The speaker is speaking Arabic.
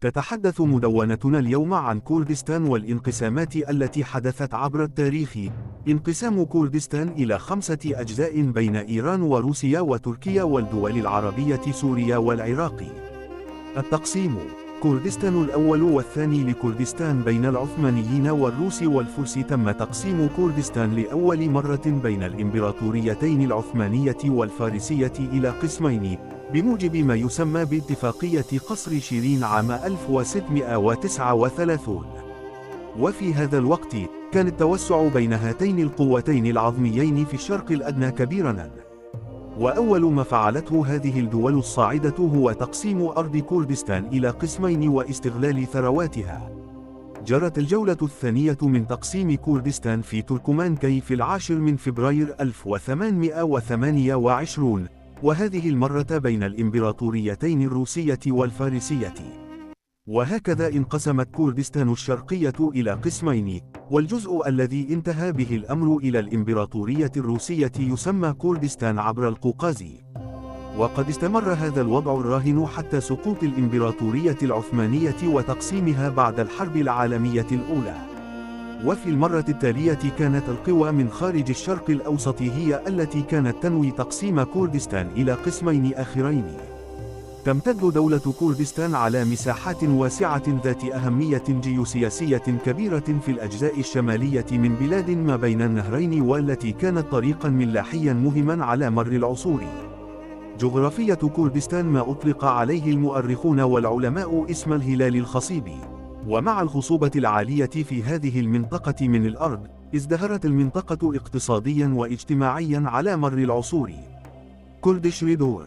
تتحدث مدونتنا اليوم عن كردستان والانقسامات التي حدثت عبر التاريخ. انقسام كردستان إلى 5 أجزاء بين إيران وروسيا وتركيا والدول العربية سوريا والعراق. التقسيم: كردستان الأول والثاني لكردستان بين العثمانيين والروس والفرس. تم تقسيم كردستان لأول مرة بين الإمبراطوريتين العثمانية والفارسية إلى قسمين، بموجب ما يسمى باتفاقية قصر شيرين عام 1639. وفي هذا الوقت، كان التوسع بين هاتين القوتين العظميين في الشرق الأدنى كبيراً. وأول ما فعلته هذه الدول الصاعدة هو تقسيم أرض كردستان إلى قسمين واستغلال ثرواتها. جرت الجولة الثانية من تقسيم كردستان في تركمانكي في 10 فبراير 1828، وهذه المرة بين الإمبراطوريتين الروسية والفارسية. وهكذا انقسمت كردستان الشرقية إلى قسمين، والجزء الذي انتهى به الأمر إلى الإمبراطورية الروسية يسمى كردستان عبر القوقاز. وقد استمر هذا الوضع الراهن حتى سقوط الإمبراطورية العثمانية وتقسيمها بعد الحرب العالمية الأولى. وفي المرة التالية كانت القوى من خارج الشرق الأوسط هي التي كانت تنوي تقسيم كردستان إلى قسمين آخرين. تمتد دولة كردستان على مساحات واسعة ذات أهمية جيوسياسية كبيرة في الأجزاء الشمالية من بلاد ما بين النهرين، والتي كانت طريقاً ملاحياً مهماً على مر العصور. جغرافية كردستان ما أطلق عليه المؤرخون والعلماء اسم الهلال الخصيبي. ومع الخصوبة العالية في هذه المنطقة من الأرض، ازدهرت المنطقة اقتصادياً واجتماعياً على مر العصور. كردش ريدور